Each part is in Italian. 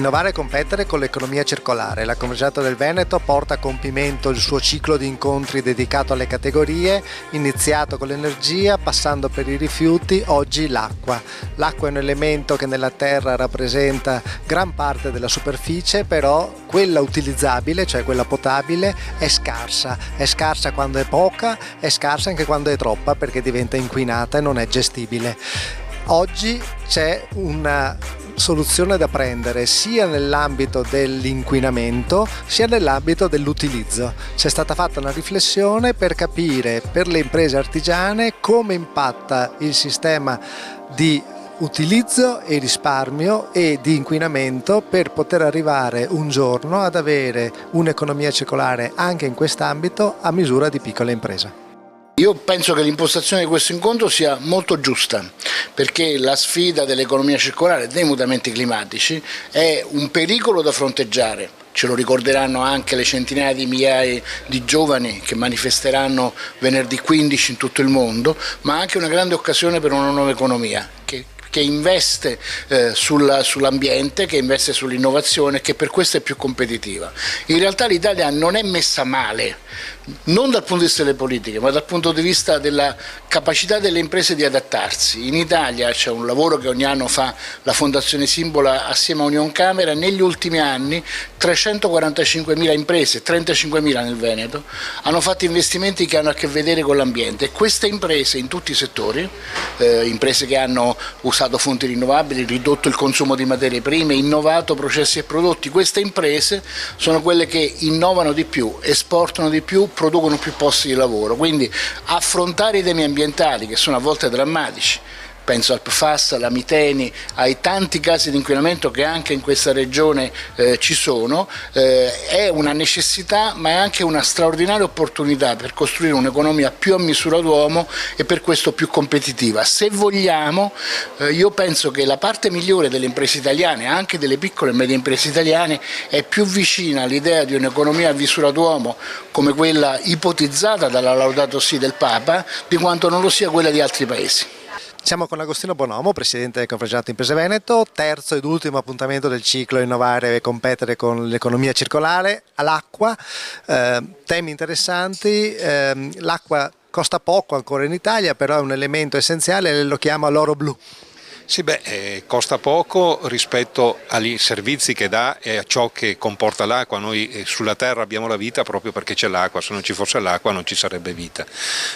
Innovare e competere con l'economia circolare. La Conferenza del Veneto porta a compimento il suo ciclo di incontri dedicato alle categorie, iniziato con l'energia, passando per i rifiuti, oggi l'acqua. L'acqua è un elemento che nella terra rappresenta gran parte della superficie, però quella utilizzabile, cioè quella potabile, è scarsa quando è poca, è scarsa anche quando è troppa perché diventa inquinata e non è gestibile. Oggi c'è una soluzione da prendere sia nell'ambito dell'inquinamento sia nell'ambito dell'utilizzo. C'è stata fatta una riflessione per capire per le imprese artigiane come impatta il sistema di utilizzo e risparmio e di inquinamento per poter arrivare un giorno ad avere un'economia circolare anche in quest'ambito a misura di piccola impresa. Io penso che l'impostazione di questo incontro sia molto giusta, perché la sfida dell'economia circolare, dei mutamenti climatici, è un pericolo da fronteggiare. Ce lo ricorderanno anche le centinaia di migliaia di giovani che manifesteranno venerdì 15 in tutto il mondo, ma anche una grande occasione per una nuova economia che investe sull'ambiente, che investe sull'innovazione, che per questo è più competitiva. In realtà l'Italia non è messa male, non dal punto di vista delle politiche, ma dal punto di vista della capacità delle imprese di adattarsi. In Italia c'è un lavoro che ogni anno fa la Fondazione Simbola assieme a Unioncamere. Negli ultimi anni 345.000 imprese, 35.000 nel Veneto, hanno fatto investimenti che hanno a che vedere con l'ambiente, e queste imprese in tutti i settori, imprese che hanno usato fonti rinnovabili, ridotto il consumo di materie prime, innovato processi e prodotti, queste imprese sono quelle che innovano di più, esportano di più, producono più posti di lavoro. Quindi affrontare i temi ambientali, che sono a volte drammatici, penso al PFAS, alla Miteni, ai tanti casi di inquinamento che anche in questa regione ci sono, è una necessità, ma è anche una straordinaria opportunità per costruire un'economia più a misura d'uomo e per questo più competitiva. Se vogliamo, io penso che la parte migliore delle imprese italiane, anche delle piccole e medie imprese italiane, è più vicina all'idea di un'economia a misura d'uomo come quella ipotizzata dalla Laudato Si del Papa, di quanto non lo sia quella di altri paesi. Siamo con Agostino Bonomo, presidente del Confederate Imprese Veneto, terzo ed ultimo appuntamento del ciclo Innovare e competere con l'economia circolare, all'acqua, temi interessanti. L'acqua costa poco ancora in Italia, però è un elemento essenziale, lo chiama l'oro blu. Sì, costa poco rispetto agli servizi che dà e a ciò che comporta l'acqua. Noi sulla terra abbiamo la vita proprio perché c'è l'acqua, se non ci fosse l'acqua non ci sarebbe vita.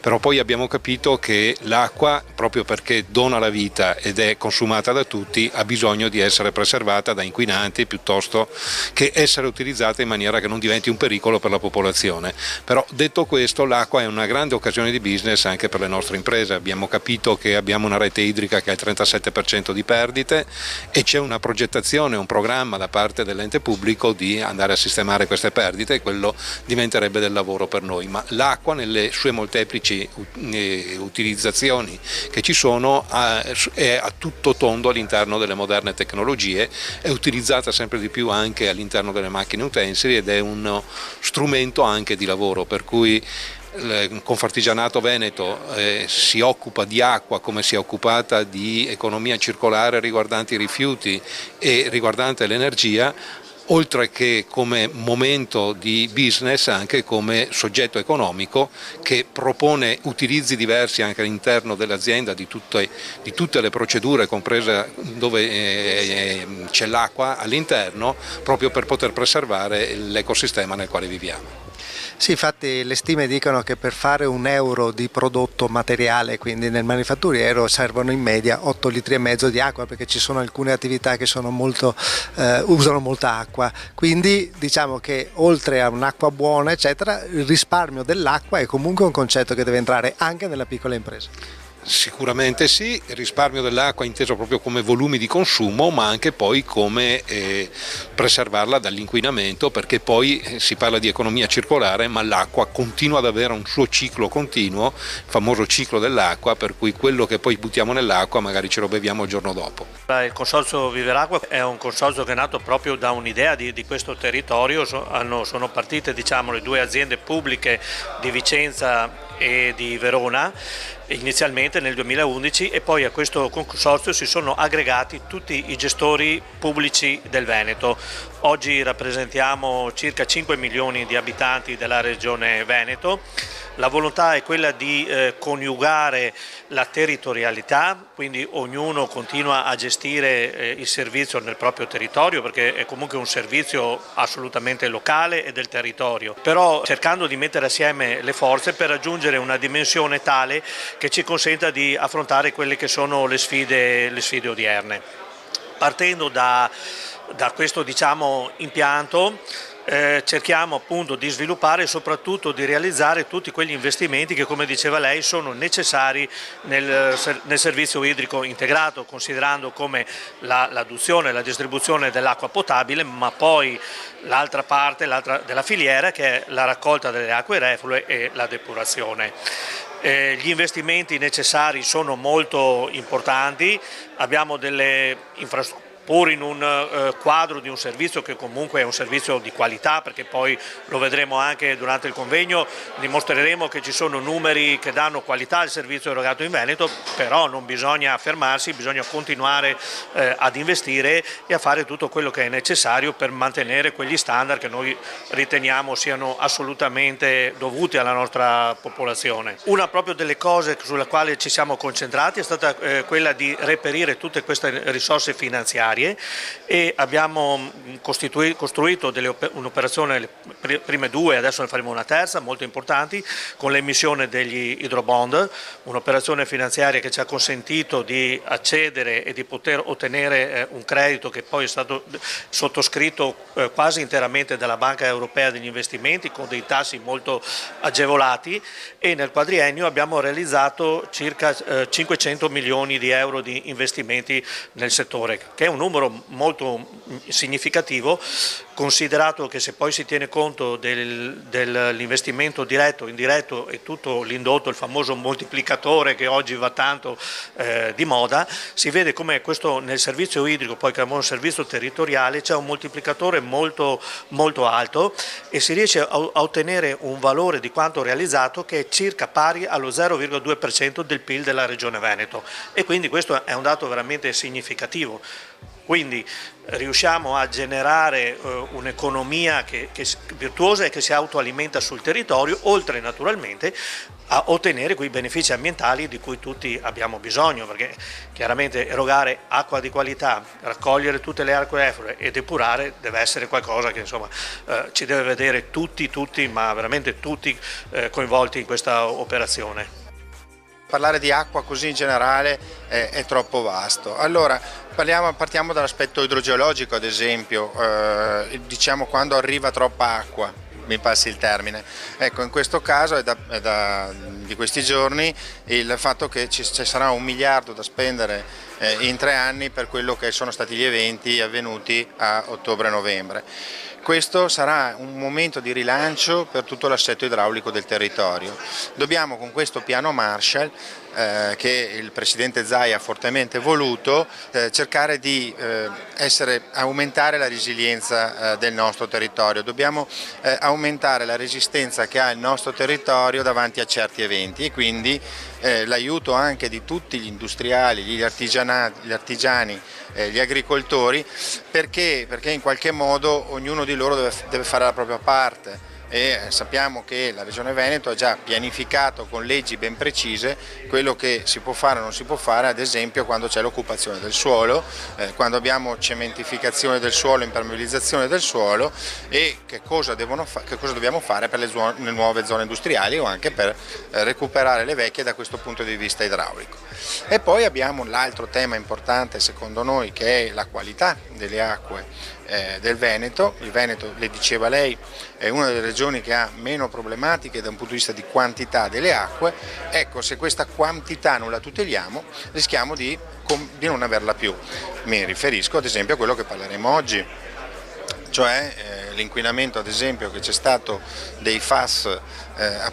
Però poi abbiamo capito che l'acqua, proprio perché dona la vita ed è consumata da tutti, ha bisogno di essere preservata da inquinanti piuttosto che essere utilizzata in maniera che non diventi un pericolo per la popolazione. Però detto questo, l'acqua è una grande occasione di business anche per le nostre imprese. Abbiamo capito che abbiamo una rete idrica che ha il 37% di perdite e c'è una progettazione, un programma da parte dell'ente pubblico di andare a sistemare queste perdite, e quello diventerebbe del lavoro per noi. Ma l'acqua nelle sue molteplici utilizzazioni che ci sono è a tutto tondo all'interno delle moderne tecnologie, è utilizzata sempre di più anche all'interno delle macchine utensili ed è uno strumento anche di lavoro, per cui Confartigianato Veneto si occupa di acqua come si è occupata di economia circolare riguardante i rifiuti e riguardante l'energia, oltre che come momento di business anche come soggetto economico che propone utilizzi diversi anche all'interno dell'azienda di tutte le procedure, comprese dove c'è l'acqua all'interno, proprio per poter preservare l'ecosistema nel quale viviamo. Sì, infatti le stime dicono che per fare €1 di prodotto materiale, quindi nel manifatturiero, servono in media 8,5 litri di acqua, perché ci sono alcune attività che sono usano molta acqua. Quindi diciamo che oltre a un'acqua buona, eccetera, il risparmio dell'acqua è comunque un concetto che deve entrare anche nella piccola impresa. Sicuramente sì, il risparmio dell'acqua inteso proprio come volumi di consumo, ma anche poi come preservarla dall'inquinamento, perché poi si parla di economia circolare, ma l'acqua continua ad avere un suo ciclo continuo, il famoso ciclo dell'acqua, per cui quello che poi buttiamo nell'acqua magari ce lo beviamo il giorno dopo. Il consorzio Viveracqua è un consorzio che è nato proprio da un'idea di questo territorio. Sono partite le due aziende pubbliche di Vicenza e di Verona, inizialmente nel 2011, e poi a questo consorzio si sono aggregati tutti i gestori pubblici del Veneto. Oggi rappresentiamo circa 5 milioni di abitanti della regione Veneto. La volontà è quella di coniugare la territorialità, quindi ognuno continua a gestire il servizio nel proprio territorio, perché è comunque un servizio assolutamente locale e del territorio, però cercando di mettere assieme le forze per raggiungere una dimensione tale che ci consenta di affrontare quelle che sono le sfide odierne. Partendo da questo impianto, cerchiamo appunto di sviluppare e soprattutto di realizzare tutti quegli investimenti che, come diceva lei, sono necessari nel servizio idrico integrato, considerando come l'adduzione e la distribuzione dell'acqua potabile, ma poi l'altra parte della filiera, che è la raccolta delle acque reflue e la depurazione. Gli investimenti necessari sono molto importanti, abbiamo delle infrastrutture pur in un quadro di un servizio che comunque è un servizio di qualità, perché poi lo vedremo anche durante il convegno, dimostreremo che ci sono numeri che danno qualità al servizio erogato in Veneto, però non bisogna fermarsi, bisogna continuare ad investire e a fare tutto quello che è necessario per mantenere quegli standard che noi riteniamo siano assolutamente dovuti alla nostra popolazione. Una proprio delle cose sulla quale ci siamo concentrati è stata quella di reperire tutte queste risorse finanziarie, e abbiamo costruito un'operazione, le prime due, adesso ne faremo una terza, molto importanti, con l'emissione degli idrobond, un'operazione finanziaria che ci ha consentito di accedere e di poter ottenere un credito che poi è stato sottoscritto quasi interamente dalla Banca Europea degli Investimenti con dei tassi molto agevolati, e nel quadriennio abbiamo realizzato circa 500 milioni di euro di investimenti nel settore, che è un numero molto significativo, considerato che se poi si tiene conto dell'investimento diretto, indiretto e tutto l'indotto, il famoso moltiplicatore che oggi va tanto di moda, si vede come questo nel servizio idrico, poi che è un servizio territoriale, c'è un moltiplicatore molto, molto alto e si riesce a ottenere un valore di quanto realizzato che è circa pari allo 0,2% del PIL della Regione Veneto, e quindi questo è un dato veramente significativo. Quindi riusciamo a generare un'economia virtuosa e che si autoalimenta sul territorio, oltre naturalmente a ottenere quei benefici ambientali di cui tutti abbiamo bisogno, perché chiaramente erogare acqua di qualità, raccogliere tutte le acque reflue e depurare deve essere qualcosa che insomma ci deve vedere tutti, ma veramente tutti coinvolti in questa operazione. Parlare di acqua così in generale è troppo vasto. Allora, partiamo dall'aspetto idrogeologico, ad esempio, diciamo quando arriva troppa acqua, mi passi il termine. Ecco, in questo caso è di questi giorni il fatto che ci sarà 1 miliardo da spendere in 3 anni per quello che sono stati gli eventi avvenuti a ottobre-novembre. Questo sarà un momento di rilancio per tutto l'assetto idraulico del territorio. Dobbiamo con questo piano Marshall, che il Presidente Zaia ha fortemente voluto, cercare di aumentare la resilienza del nostro territorio. Dobbiamo aumentare la resistenza che ha il nostro territorio davanti a certi eventi, e quindi l'aiuto anche di tutti gli industriali, gli artigiani, gli agricoltori, perché in qualche modo ognuno di loro deve fare la propria parte. E sappiamo che la Regione Veneto ha già pianificato con leggi ben precise quello che si può fare o non si può fare, ad esempio quando c'è l'occupazione del suolo, quando abbiamo cementificazione del suolo, impermeabilizzazione del suolo, e che cosa dobbiamo fare per le nuove zone industriali o anche per recuperare le vecchie da questo punto di vista idraulico. E poi abbiamo l'altro tema importante secondo noi, che è la qualità delle acque del Veneto. Il Veneto, le diceva lei, è una delle regioni che ha meno problematiche da un punto di vista di quantità delle acque. Ecco, se questa quantità non la tuteliamo rischiamo di non averla più. Mi riferisco ad esempio a quello che parleremo oggi, cioè l'inquinamento ad esempio che c'è stato dei FAS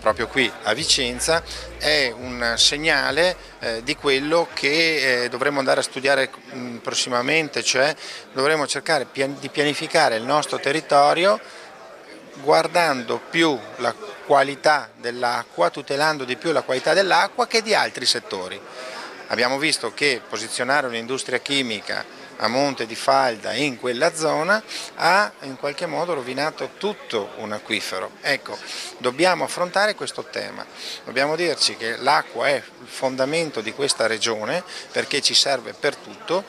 proprio qui a Vicenza, è un segnale di quello che dovremo andare a studiare prossimamente, cioè dovremo cercare di pianificare il nostro territorio guardando più la qualità dell'acqua, tutelando di più la qualità dell'acqua che di altri settori. Abbiamo visto che posizionare un'industria chimica a monte di falda in quella zona ha in qualche modo rovinato tutto un acquifero. Ecco, dobbiamo affrontare questo tema, dobbiamo dirci che l'acqua è il fondamento di questa regione perché ci serve per tutto,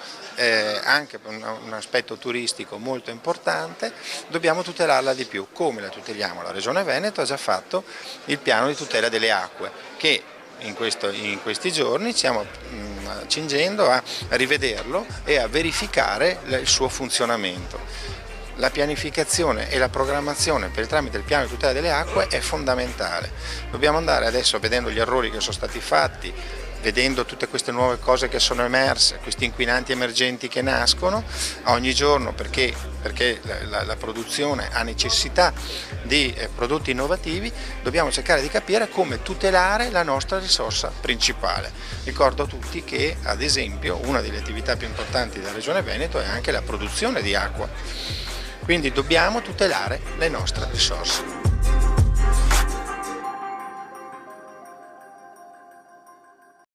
anche per un aspetto turistico molto importante, dobbiamo tutelarla di più. Come la tuteliamo? La Regione Veneto ha già fatto il piano di tutela delle acque che in questi giorni stiamo accingendo a rivederlo e a verificare il suo funzionamento. La pianificazione e la programmazione per il tramite del piano di tutela delle acque è fondamentale. Dobbiamo andare adesso, vedendo gli errori che sono stati fatti, vedendo tutte queste nuove cose che sono emerse, questi inquinanti emergenti che nascono ogni giorno perché la produzione ha necessità di prodotti innovativi, dobbiamo cercare di capire come tutelare la nostra risorsa principale. Ricordo a tutti che ad esempio una delle attività più importanti della Regione Veneto è anche la produzione di acqua, quindi dobbiamo tutelare le nostre risorse.